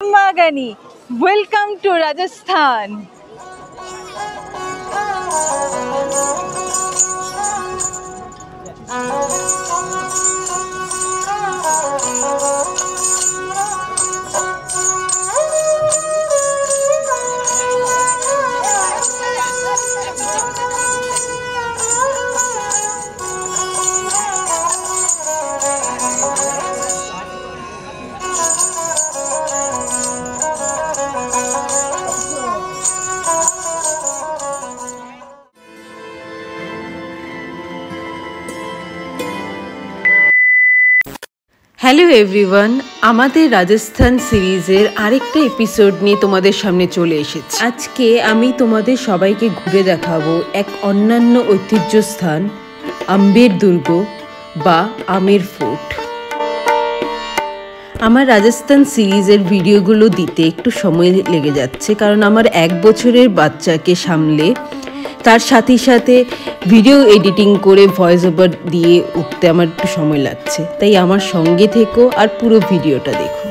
Magani, welcome to Rajasthan. Hello everyone, আমাদের রাজস্থান সিরিজের আরেকটা এপিসোড নিয়ে তোমাদের সামনে চলে এসেছি। আজকে আমি তোমাদের সবাইকে ঘুরে দেখাবো এক অন্যান্য ঐতিহ্য স্থান, আম্বের দুর্গ বা আমের ফোর্ট। আমার রাজস্থান সিরিজের ভিডিওগুলো দিতে একটু সময় লেগে যাচ্ছে, কারণ আমার 1 বছরের বাচ্চাকে সামলে তার সাথে সাথে ভিডিও এডিটিং করে ভয়েস ওভার দিয়ে উঠতে আমার একটু সময় লাগছে, তাই আমার সঙ্গে থেকো আর পুরো ভিডিওটা দেখো।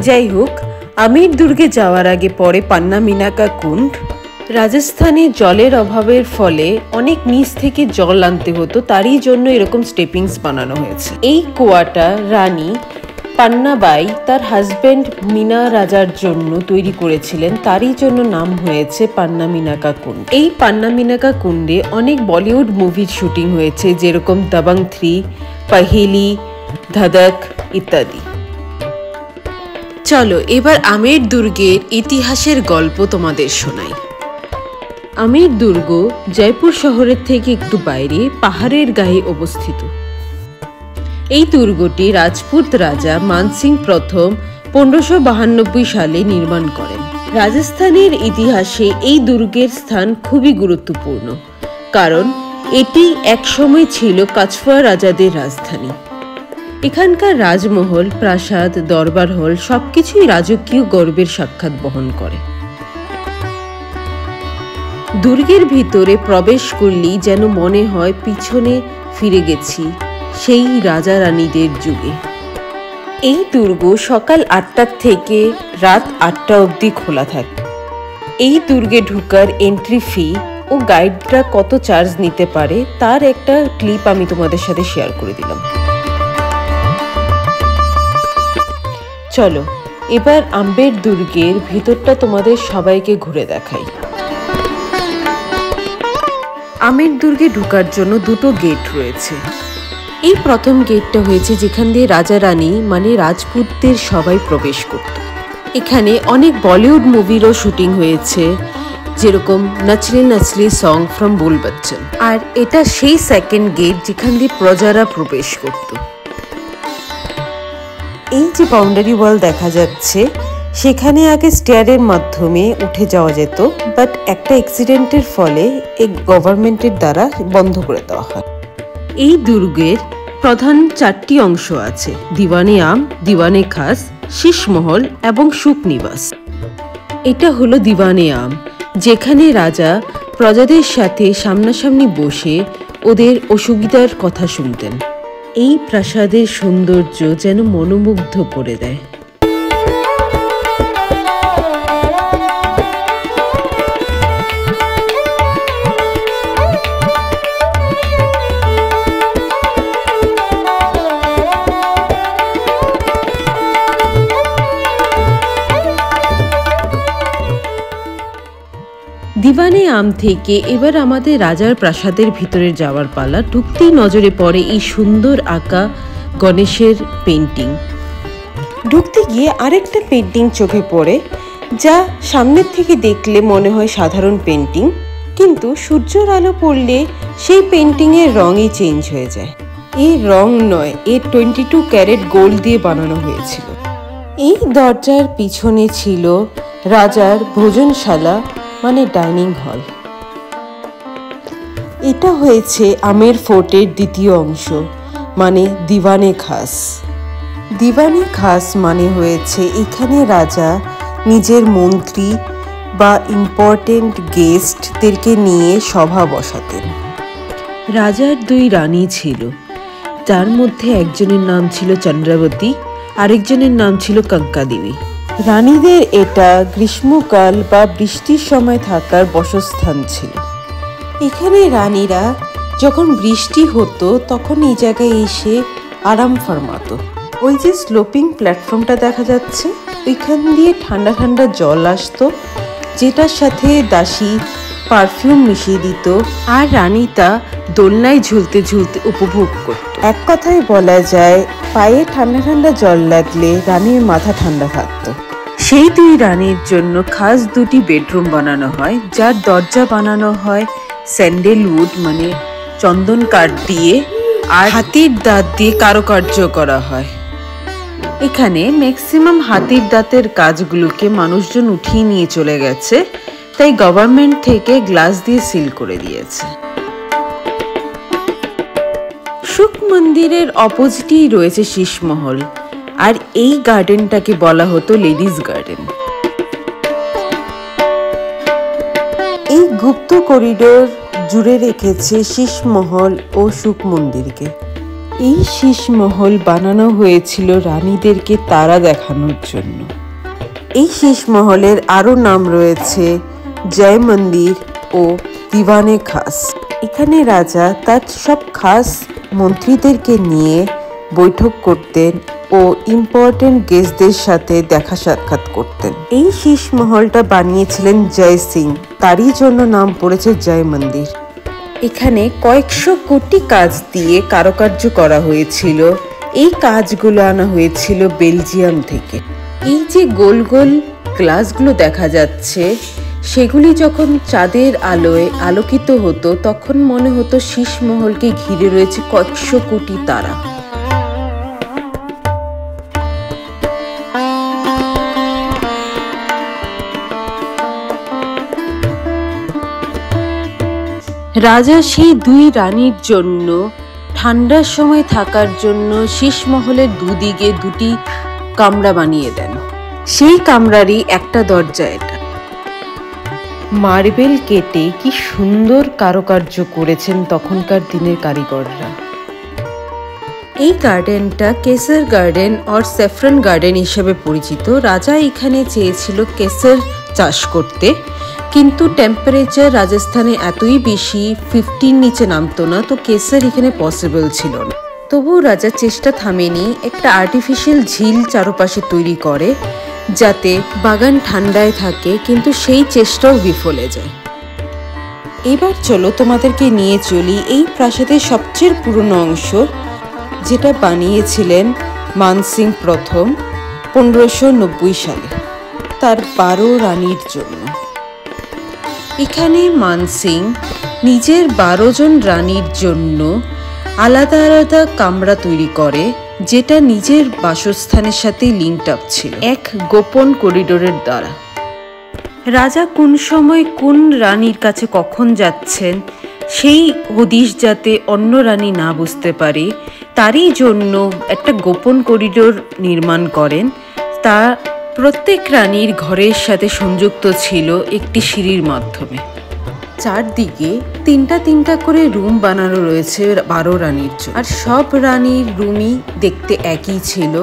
যাই হোক, আমের দুর্গে যাওয়ার আগে পরে পান্না মিনাকা কুণ্ড। রাজস্থানে জলের অভাবের ফলে অনেক নিচ থেকে জল আনতে হতো, তারই জন্য এরকম স্টেপিংস বানানো হয়েছে। এই কুয়াটা রানী পান্নাবাই তার হাজব্যান্ড মিনা রাজার জন্য তৈরি করেছিলেন, তারই জন্য নাম হয়েছে পান্না মিনাকা কুণ্ড। এই পান্না মিনাকা কুণ্ডে অনেক বলিউড মুভির শুটিং হয়েছে, যেরকম দবং 3, পহেলি, ধধক ইত্যাদি। চলো এবার আমের দুর্গের ইতিহাসের গল্প তোমাদের শোনাই। আমের দুর্গ জয়পুর শহরের থেকে একটু বাইরে পাহাড়ের গায়ে অবস্থিত। এই দুর্গটি রাজপুত রাজা মানসিং প্রথম 1592 সালে নির্মাণ করেন। রাজস্থানের ইতিহাসে এই দুর্গের স্থান খুবই গুরুত্বপূর্ণ, কারণ এটি একসময় ছিল কাছওয়া রাজাদের রাজধানী। এখানকার রাজমহল, প্রাসাদ, দরবার হল সবকিছুই রাজকীয় গর্বের সাক্ষাৎ বহন করে। দুর্গের ভিতরে প্রবেশ করলেই যেন মনে হয় পিছনে ফিরে গেছি সেই রাজা রানীদের যুগে। এই দুর্গ সকাল 8টা থেকে রাত 8টা অবধি খোলা থাকে। এই দুর্গে ঢোকার এন্ট্রি ফি ও গাইডরা কত চার্জ নিতে পারে তার একটা ক্লিপ আমি তোমাদের সাথে শেয়ার করে দিলাম। চলো এবার আম্বের দুর্গের ভিতরটা তোমাদের সবাইকে ঘুরে দেখাই। আমের দুর্গে ঢোকার জন্য 2টো গেট রয়েছে। এই প্রথম গেটটা হয়েছে যেখান দিয়ে রাজা রানী মানে রাজপুতদের সবাই প্রবেশ করত। এখানে অনেক বলিউড মুভিরও শুটিং হয়েছে, যেরকম নচলে নচলে সং ফ্রম বুল বচ্চন। আর এটা সেই সেকেন্ড গেট যেখান দিয়ে প্রজারা প্রবেশ করত। এই যে বাউন্ডারি ওয়াল দেখা যাচ্ছে, সেখানে আগে স্টেয়ারের মাধ্যমে উঠে যাওয়া যেত, বাট একটা অ্যাক্সিডেন্টের ফলে এই গভর্নমেন্টের দ্বারা বন্ধ করে দেওয়া হয়। এই দুর্গের প্রধান 4টি অংশ আছে: দিওয়ানে আম, দিওয়ানে খাস, শীষমহল এবং সুখনিবাস। এটা হলো দিওয়ানে আম, যেখানে রাজা প্রজাদের সাথে সামনাসামনি বসে ওদের অসুবিধার কথা শুনতেন। এই প্রাসাদের সৌন্দর্য যেন মনোমুগ্ধ করে দেয়। দিওয়ানে আম থেকে এবার আমাদের রাজার প্রাসাদের ভিতরে যাওয়ার পালা। ঢুকতেই নজরে পড়ে এই সুন্দর আঁকা গণেশের পেন্টিং। ঢুকতে গিয়ে আরেকটা পেন্টিং চোখে পড়ে, যা সামনের থেকে দেখলে মনে হয় সাধারণ পেন্টিং, কিন্তু সূর্যের আলো পড়লে সেই পেন্টিংয়ের রঙই চেঞ্জ হয়ে যায়। এই রং নয়, এর 22 ক্যারেট গোল্ড দিয়ে বানানো হয়েছিল। এই দরজার পিছনে ছিল রাজার ভোজনশালা মানে ডাইনিং হল। এটা হয়েছে আমের ফোর্টের দ্বিতীয় অংশ মানে দিওয়ানে খাস। দিওয়ানে খাস মানে হয়েছে এখানে রাজা নিজের মন্ত্রী বা ইম্পর্টেন্ট গেস্টদেরকে নিয়ে সভা বসাতেন। রাজার 2 রানী ছিল, যার মধ্যে একজনের নাম ছিল চন্দ্রাবতী, আরেকজনের নাম ছিল কঙ্কা দেবী। রানীদের এটা গ্রীষ্মকাল বা বৃষ্টির সময় থাকার বাসস্থান ছিল। এখানে রানীরা যখন বৃষ্টি হতো তখন এই জায়গায় এসে আরাম ফরমাতো। ওই যে স্লোপিং প্ল্যাটফর্মটা দেখা যাচ্ছে, ওইখান দিয়ে ঠান্ডা ঠান্ডা জল আসতো, যেটার সাথে দাসী পারফিউম মিশিয়ে দিত, আর রানী তা দোলনায় ঝুলতে ঝুলতে উপভোগ করত। এক কথায় বলা যায়, পায়ে ঠান্ডা ঠান্ডা জল লাগলে রানীর মাথা ঠান্ডা থাকতো। সেই দুই রানীর জন্য খাস দুটি বেডরুম বানানো হয়, যার দরজা বানানো হয় স্যান্ডেলউড মানে চন্দন কাঠ দিয়ে, আর হাতির দাঁত দিয়ে কারুকার্য করা হয়। এখানে ম্যাক্সিমাম হাতির দাঁতের কাজগুলোকে মানুষজন উঠিয়ে নিয়ে চলে গেছে, তাই গভর্নমেন্ট থেকে গ্লাস দিয়ে সিল করে দিয়েছে। সুখ মন্দিরের অপোজিটেই রয়েছে শীষমহল, আর এই গার্ডেনটাকে বলা হতো লেডিজ গার্ডেন। এই গুপ্ত করিডোর জুড়ে রেখেছে শীষমহল ও সুখ মন্দিরকে। এই শীষমহল বানানো হয়েছিল রানীদেরকে তারা দেখানোর জন্য। এই শীষমহলের আরও নাম রয়েছে জয় মন্দির ও দিওয়ানে খাস। এখানে রাজা তার সব খাস মন্ত্রীদেরকে নিয়ে বৈঠক করতেন ও ইম্পর্টেন্ট গেস্টদের সাথে দেখা সাক্ষাৎ করতেন। এই শীষমহলটা বানিয়েছিলেন জয় সিং, তারই জন্য নাম পড়েছে জয় মন্দির। এখানে কয়েকশো কোটি কাজ দিয়ে কারুকার্য করা হয়েছিল। এই কাজগুলো আনা হয়েছিল বেলজিয়াম থেকে। এই যে গোল গোল গ্লাসগুলো দেখা যাচ্ছে, সেগুলি যখন চাঁদের আলোয় আলোকিত হতো তখন মনে হতো শীষমহলকে ঘিরে রয়েছে কয়েকশো কোটি তারা। রাজা সেই দুই রানীর জন্য ঠান্ডার সময় থাকার জন্য শীষমহলের দুদিকে দুটি কামরা বানিয়ে দেন। সেই কামরারই একটা দরজা এটা। মার্বেল কেটে কি সুন্দর কারুকার্য করেছেন তখনকার দিনের কারিগররা। এই গার্ডেনটা কেসার গার্ডেন আর স্যাফরন গার্ডেন হিসেবে পরিচিত। রাজা এখানে চেয়েছিল কেসার চাষ করতে, কিন্তু টেম্পারেচার রাজস্থানে এতই বেশি 50 নিচে নামতো না, তো কেসার এখানে পসিবল ছিল না। তবুও রাজা চেষ্টা থামেনি, একটা আর্টিফিশিয়াল ঝিল চারপাশে তৈরি করে যাতে বাগান ঠান্ডায় থাকে, কিন্তু সেই চেষ্টাও বিফলে যায়। এবার চলো তোমাদেরকে নিয়ে চলি এই প্রাসাদের সবচেয়ে পুরনো অংশ, যেটা বানিয়েছিলেন মানসিং প্রথম 1590 সালে তার 12 রানীর জন্য। এখানে মানসিং নিজের 12 জন রানীর জন্য আলাদা আলাদা কামরা তৈরি করে, যেটা নিজের বাসস্থানের সাথে লিঙ্কড আপ ছিল এক গোপন করিডোরের দ্বারা। রাজা কোন সময় কোন রানীর কাছে কখন যাচ্ছেন সেই হদিশ যাতে অন্য রানী না বুঝতে পারে, তারই জন্য একটা গোপন করিডোর নির্মাণ করেন। তা প্রত্যেক রানীর ঘরের সাথে সংযুক্ত ছিল একটি সিঁড়ির মাধ্যমে। চারদিকে তিনটা তিনটা করে রুম বানানো রয়েছে 12 রানীর জন্য, আর সব রানীর রুমই দেখতে একই ছিল।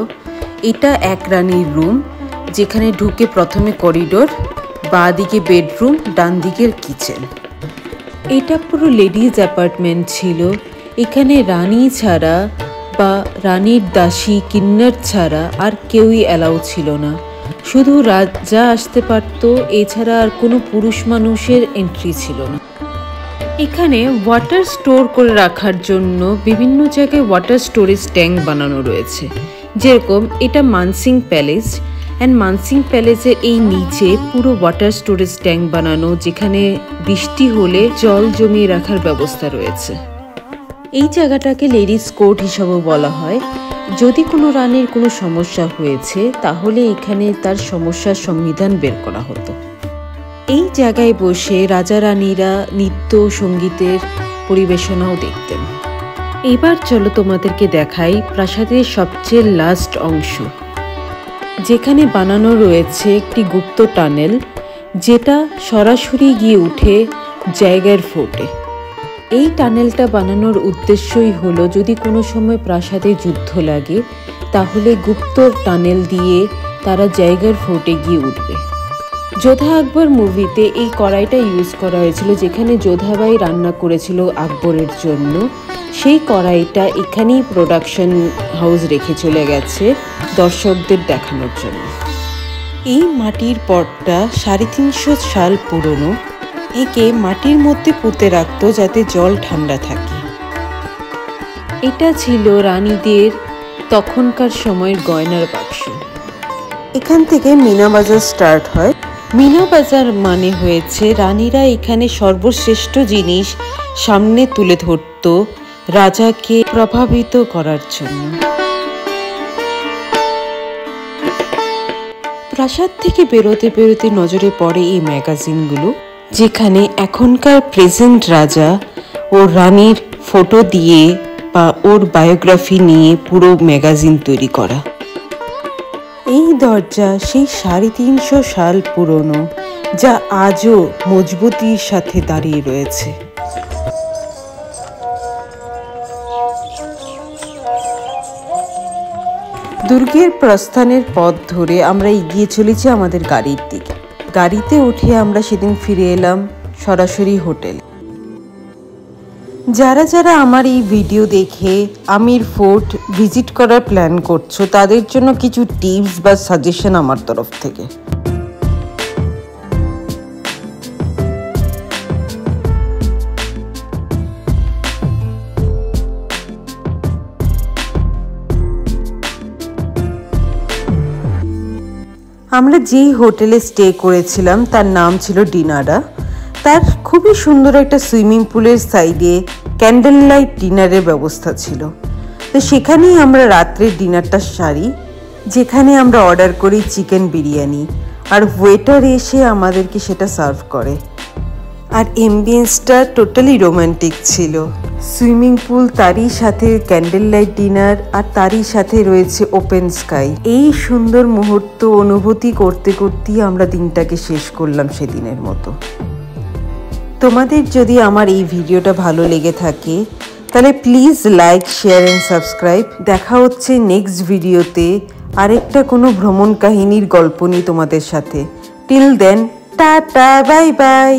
এটা এক রানীর রুম, যেখানে ঢুকে প্রথমে করিডোর, বাঁ দিকে বেডরুম, ডান দিকের কিচেন। এটা পুরো লেডিজ অ্যাপার্টমেন্ট ছিল। এখানে রানী ছাড়া বা রানীর দাসী কিন্নার ছাড়া আর কেউই অ্যালাউ ছিল না। শুধু রাজা আসতে পারত, এছাড়া আর কোনো পুরুষ মানুষের এন্ট্রি ছিল না। এখানে ওয়াটার স্টোর করে রাখার জন্য বিভিন্ন জায়গায় ওয়াটার স্টোরেজ ট্যাঙ্ক বানানো রয়েছে। যেরকম এটা মানসিং প্যালেস, অ্যান্ড মানসিং প্যালেসের এই নিচে পুরো ওয়াটার স্টোরেজ ট্যাঙ্ক বানানো, যেখানে বৃষ্টি হলে জল জমিয়ে রাখার ব্যবস্থা রয়েছে। এই জায়গাটাকে লেডিস কোর্ট হিসাবেও বলা হয়। যদি কোনো রানীর কোনো সমস্যা হয়েছে তাহলে এখানে তার সমস্যার সংবিধান বের করা হতো। এই জায়গায় বসে রাজা রানীরা নৃত্য সঙ্গীতের পরিবেশনাও দেখতেন। এবার চলো তোমাদেরকে দেখাই প্রাসাদের সবচেয়ে লাস্ট অংশ, যেখানে বানানো রয়েছে একটি গুপ্ত টানেল, যেটা সরাসরি গিয়ে উঠে জায়গার ফোর্টে। এই টানেলটা বানানোর উদ্দেশ্যই হলো যদি কোনো সময় প্রাসাদে যুদ্ধ লাগে তাহলে গুপ্ত টানেল দিয়ে তারা জায়গার ফোর্টে গিয়ে উঠবে। যোধা আকবর মুভিতে এই কড়াইটা ইউজ করা হয়েছিল, যেখানে যোধাবাই রান্না করেছিল আকবরের জন্য। সেই কড়াইটা এখানেই প্রোডাকশন হাউস রেখে চলে গেছে দর্শকদের দেখানোর জন্য। এই মাটির পটটা 350 সাল পুরনো। একে মাটির মধ্যে পুঁতে রাখতো যাতে জল ঠান্ডা থাকে। এটা ছিল রানীদের তখনকার সময়ের গয়নার বাক্স। এখান থেকে মিনা বাজার স্টার্ট হয়। মিনা বাজার মানে হয়েছে রানীরা এখানে সর্বশ্রেষ্ঠ জিনিস সামনে তুলে ধরত রাজাকে প্রভাবিত করার জন্য। প্রাসাদ থেকে বেরোতে বেরোতে নজরে পড়ে এই ম্যাগাজিনগুলো, যেখানে এখনকার প্রেজেন্ট রাজা ও রানীর ফটো দিয়ে বা ওর বায়োগ্রাফি নিয়ে পুরো ম্যাগাজিন তৈরি করা। এই দরজা সেই 350 সাল পুরনো, যা আজও মজবুতির সাথে দাঁড়িয়ে রয়েছে। দুর্গের প্রস্থানের পথ ধরে আমরা এগিয়ে চলেছি আমাদের গাড়ির দিকে। গাড়িতে উঠে আমরা সেদিন ফিরে এলাম সরাসরি হোটেলে। যারা যারা আমার এই ভিডিও দেখে আমির ফোর্ট ভিজিট করার প্ল্যান করছো, তাদের জন্য কিছু টিপস বা সাজেশন আমার তরফ থেকে। আমরা যেই হোটেলে স্টে করেছিলাম তার নাম ছিল ডিনারা। তার খুবই সুন্দর একটা সুইমিং পুলের সাইডে ক্যান্ডেল লাইট ডিনারের ব্যবস্থা ছিল। তো সেখানেই আমরা রাত্রের ডিনারটা সারি, যেখানে আমরা অর্ডার করি চিকেন বিরিয়ানি, আর ওয়েটার এসে আমাদেরকে সেটা সার্ভ করে। আর এমবিয়েন্সটা টোটালি রোমান্টিক ছিল। সুইমিং পুল, তারই সাথে ক্যান্ডেল লাইট ডিনার, আর তারই সাথে রয়েছে ওপেন স্কাই। এই সুন্দর মুহূর্ত অনুভূতি করতে করতেই আমরা দিনটাকে শেষ করলাম সেদিনের মতো। তোমাদের যদি আমার এই ভিডিওটা ভালো লেগে থাকে তাহলে please like, share and subscribe. দেখা হচ্ছে নেক্সট ভিডিওতে আরেকটা কোনো ভ্রমণ কাহিনীর গল্প নিয়ে তোমাদের সাথে। Till then, tata, bye by.